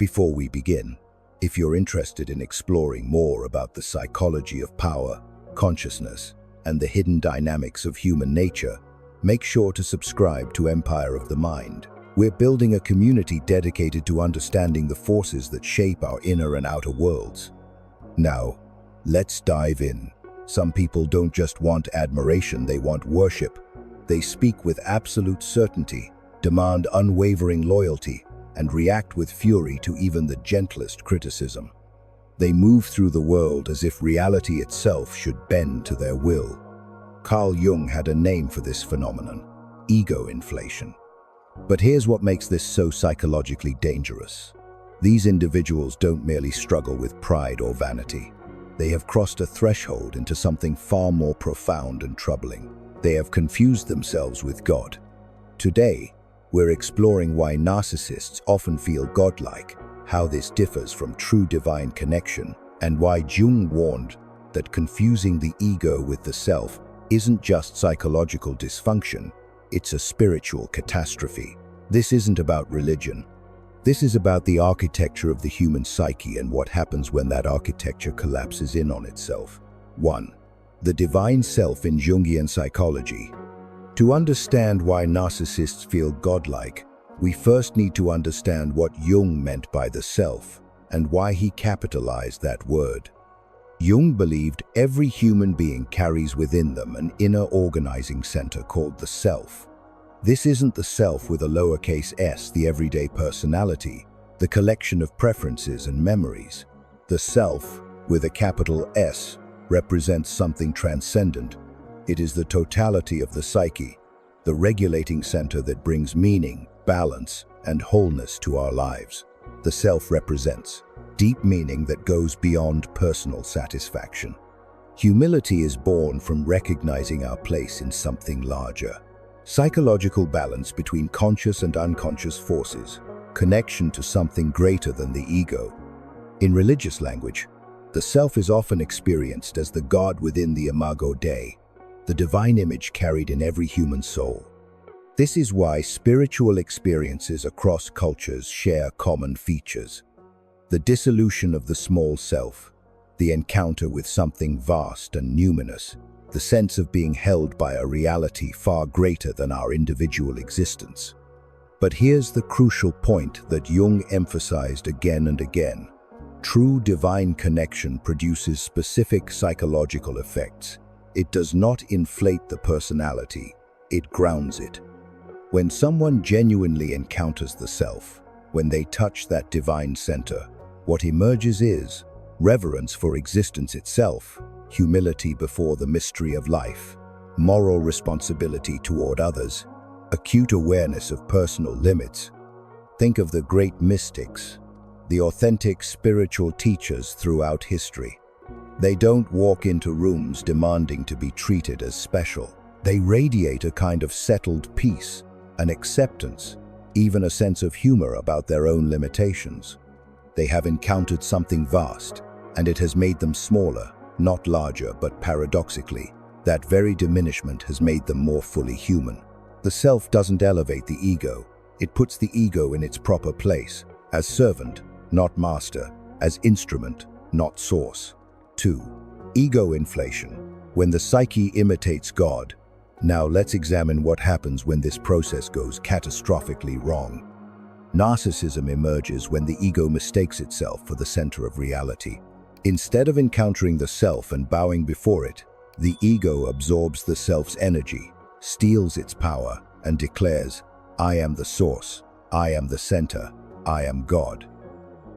Before we begin, if you're interested in exploring more about the psychology of power, consciousness, and the hidden dynamics of human nature, make sure to subscribe to Empire of the Mind. We're building a community dedicated to understanding the forces that shape our inner and outer worlds. Now, let's dive in. Some people don't just want admiration, they want worship. They speak with absolute certainty, demand unwavering loyalty, and react with fury to even the gentlest criticism. They move through the world as if reality itself should bend to their will. Carl Jung had a name for this phenomenon: ego inflation. But here's what makes this so psychologically dangerous. These individuals don't merely struggle with pride or vanity. They have crossed a threshold into something far more profound and troubling. They have confused themselves with God. Today, we're exploring why narcissists often feel godlike, how this differs from true divine connection, and why Jung warned that confusing the ego with the self isn't just psychological dysfunction, it's a spiritual catastrophe. This isn't about religion. This is about the architecture of the human psyche and what happens when that architecture collapses in on itself. 1. The divine self in Jungian psychology. To understand why narcissists feel godlike, we first need to understand what Jung meant by the self and why he capitalized that word. Jung believed every human being carries within them an inner organizing center called the self. This isn't the self with a lowercase s, the everyday personality, the collection of preferences and memories. The self, with a capital S, represents something transcendent. It is the totality of the psyche, the regulating center that brings meaning, balance, and wholeness to our lives. The self represents deep meaning that goes beyond personal satisfaction. Humility is born from recognizing our place in something larger. Psychological balance between conscious and unconscious forces, connection to something greater than the ego. In religious language, the self is often experienced as the God within the imago Dei, the divine image carried in every human soul. This is why spiritual experiences across cultures share common features. The dissolution of the small self, the encounter with something vast and numinous, the sense of being held by a reality far greater than our individual existence. But here's the crucial point that Jung emphasized again and again. True divine connection produces specific psychological effects. It does not inflate the personality, it grounds it. When someone genuinely encounters the self, when they touch that divine center, what emerges is reverence for existence itself, humility before the mystery of life, moral responsibility toward others, acute awareness of personal limits. Think of the great mystics, the authentic spiritual teachers throughout history. They don't walk into rooms demanding to be treated as special. They radiate a kind of settled peace, an acceptance, even a sense of humor about their own limitations. They have encountered something vast, and it has made them smaller, not larger, but paradoxically, that very diminishment has made them more fully human. The self doesn't elevate the ego, it puts the ego in its proper place, as servant, not master, as instrument, not source. 2. Ego inflation. When the psyche imitates God. Now let's examine what happens when this process goes catastrophically wrong. Narcissism emerges when the ego mistakes itself for the center of reality. Instead of encountering the self and bowing before it, the ego absorbs the self's energy, steals its power, and declares, "I am the source, I am the center, I am God."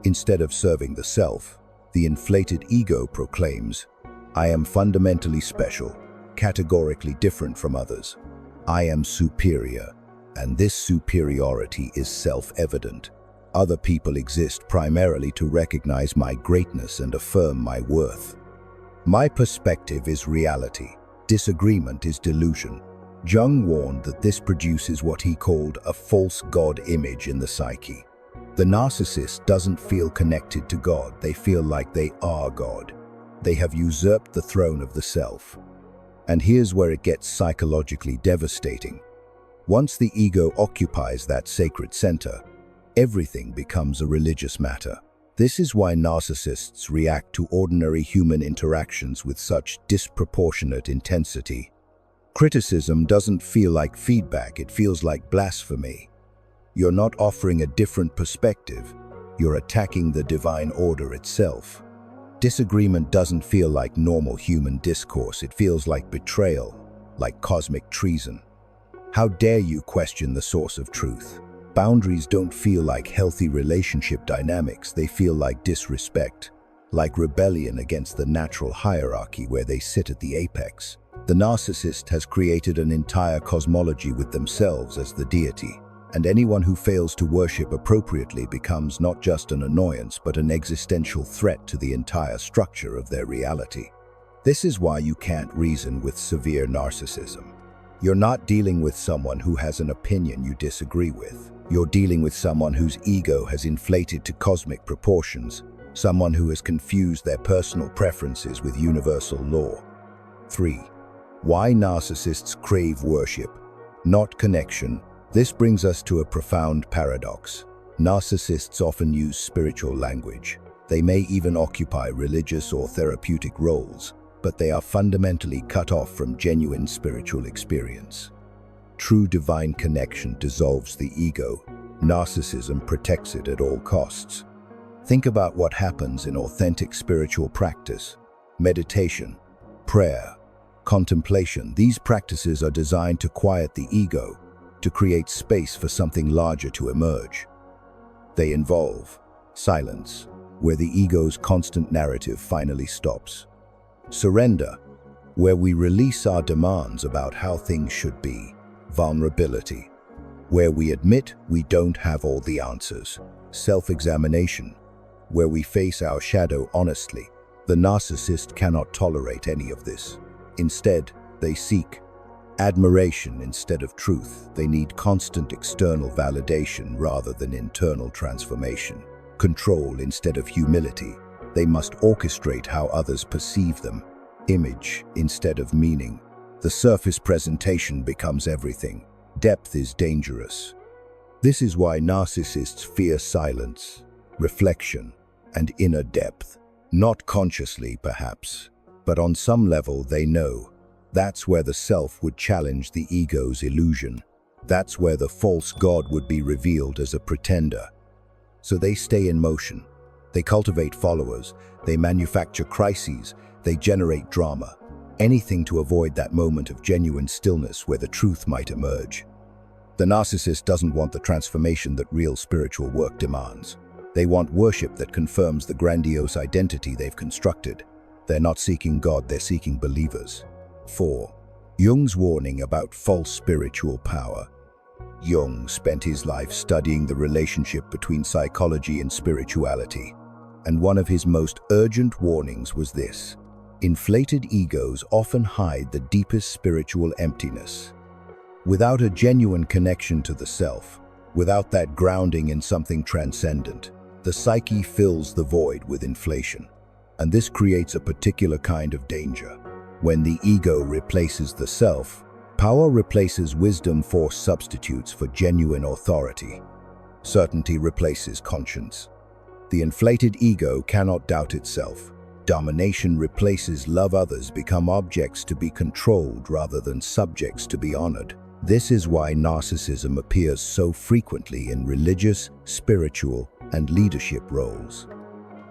Instead of serving the self, the inflated ego proclaims, "I am fundamentally special, categorically different from others. I am superior, and this superiority is self-evident. Other people exist primarily to recognize my greatness and affirm my worth. My perspective is reality. Disagreement is delusion." Jung warned that this produces what he called a false God image in the psyche. The narcissist doesn't feel connected to God, they feel like they are God. They have usurped the throne of the self. And here's where it gets psychologically devastating. Once the ego occupies that sacred center, everything becomes a religious matter. This is why narcissists react to ordinary human interactions with such disproportionate intensity. Criticism doesn't feel like feedback, it feels like blasphemy. You're not offering a different perspective, you're attacking the divine order itself. Disagreement doesn't feel like normal human discourse, it feels like betrayal, like cosmic treason. How dare you question the source of truth? Boundaries don't feel like healthy relationship dynamics, they feel like disrespect, like rebellion against the natural hierarchy where they sit at the apex. The narcissist has created an entire cosmology with themselves as the deity, and anyone who fails to worship appropriately becomes not just an annoyance but an existential threat to the entire structure of their reality. This is why you can't reason with severe narcissism. You're not dealing with someone who has an opinion you disagree with. You're dealing with someone whose ego has inflated to cosmic proportions, someone who has confused their personal preferences with universal law. 3. Why narcissists crave worship, not connection. This brings us to a profound paradox. Narcissists often use spiritual language. They may even occupy religious or therapeutic roles, but they are fundamentally cut off from genuine spiritual experience. True divine connection dissolves the ego. Narcissism protects it at all costs. Think about what happens in authentic spiritual practice. Meditation, prayer, contemplation. These practices are designed to quiet the ego, to create space for something larger to emerge. They involve silence, where the ego's constant narrative finally stops. Surrender, where we release our demands about how things should be. Vulnerability, where we admit we don't have all the answers. Self-examination, where we face our shadow honestly. The narcissist cannot tolerate any of this. Instead, they seek admiration instead of truth. They need constant external validation rather than internal transformation. Control instead of humility. They must orchestrate how others perceive them. Image instead of meaning. The surface presentation becomes everything. Depth is dangerous. This is why narcissists fear silence, reflection, and inner depth. Not consciously, perhaps, but on some level they know. That's where the self would challenge the ego's illusion. That's where the false god would be revealed as a pretender. So they stay in motion. They cultivate followers. They manufacture crises. They generate drama. Anything to avoid that moment of genuine stillness where the truth might emerge. The narcissist doesn't want the transformation that real spiritual work demands. They want worship that confirms the grandiose identity they've constructed. They're not seeking God, they're seeking believers. 4. Jung's warning about false spiritual power. Jung spent his life studying the relationship between psychology and spirituality, and one of his most urgent warnings was this: inflated egos often hide the deepest spiritual emptiness. Without a genuine connection to the self, without that grounding in something transcendent, the psyche fills the void with inflation. And this creates a particular kind of danger. When the ego replaces the self, power replaces wisdom, force substitutes for genuine authority. Certainty replaces conscience. The inflated ego cannot doubt itself. Domination replaces love. Others become objects to be controlled rather than subjects to be honored. This is why narcissism appears so frequently in religious, spiritual, and leadership roles.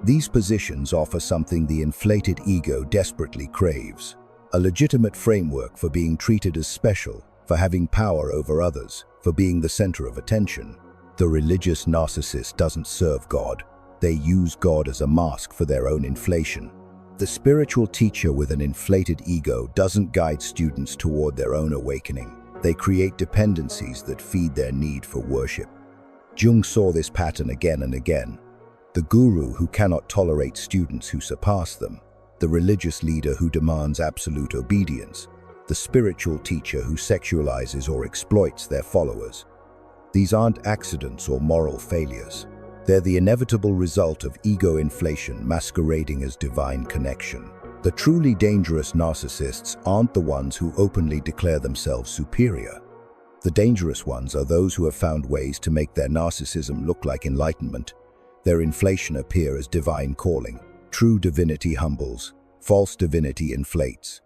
These positions offer something the inflated ego desperately craves: a legitimate framework for being treated as special, for having power over others, for being the center of attention. The religious narcissist doesn't serve God. They use God as a mask for their own inflation. The spiritual teacher with an inflated ego doesn't guide students toward their own awakening. They create dependencies that feed their need for worship. Jung saw this pattern again and again. The guru who cannot tolerate students who surpass them, the religious leader who demands absolute obedience, the spiritual teacher who sexualizes or exploits their followers. These aren't accidents or moral failures. They're the inevitable result of ego inflation masquerading as divine connection. The truly dangerous narcissists aren't the ones who openly declare themselves superior. The dangerous ones are those who have found ways to make their narcissism look like enlightenment. Their inflation appear as divine calling. True divinity humbles, false divinity inflates.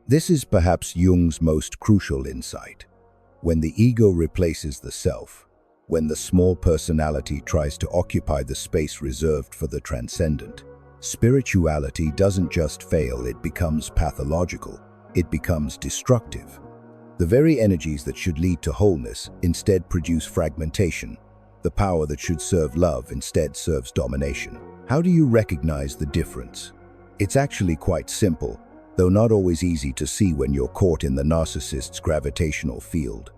This is perhaps Jung's most crucial insight. When the ego replaces the self, when the small personality tries to occupy the space reserved for the transcendent, spirituality doesn't just fail, it becomes pathological. It becomes destructive. The very energies that should lead to wholeness instead produce fragmentation. The power that should serve love instead serves domination. How do you recognize the difference? It's actually quite simple, though not always easy to see when you're caught in the narcissist's gravitational field.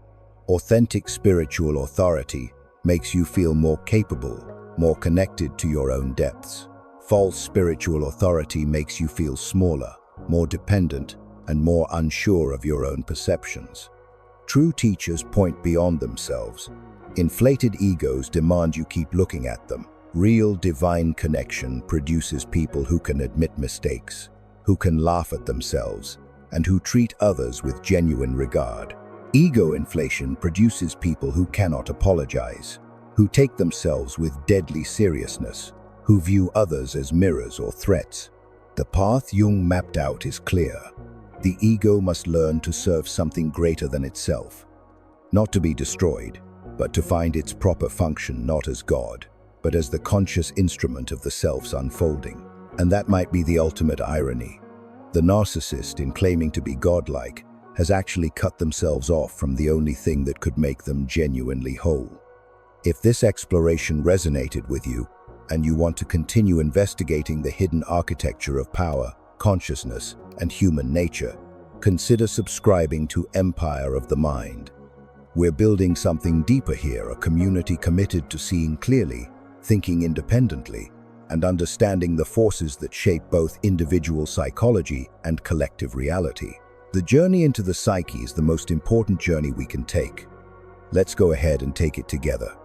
Authentic spiritual authority makes you feel more capable, more connected to your own depths. False spiritual authority makes you feel smaller, more dependent, and more unsure of your own perceptions. True teachers point beyond themselves. Inflated egos demand you keep looking at them. Real divine connection produces people who can admit mistakes, who can laugh at themselves, and who treat others with genuine regard. Ego inflation produces people who cannot apologize, who take themselves with deadly seriousness, who view others as mirrors or threats. The path Jung mapped out is clear. The ego must learn to serve something greater than itself, not to be destroyed, but to find its proper function not as God, but as the conscious instrument of the self's unfolding. And that might be the ultimate irony. The narcissist, in claiming to be godlike, has actually cut themselves off from the only thing that could make them genuinely whole. If this exploration resonated with you, and you want to continue investigating the hidden architecture of power, consciousness, and human nature, consider subscribing to Empire of the Mind. We're building something deeper here, a community committed to seeing clearly, thinking independently, and understanding the forces that shape both individual psychology and collective reality. The journey into the psyche is the most important journey we can take. Let's go ahead and take it together.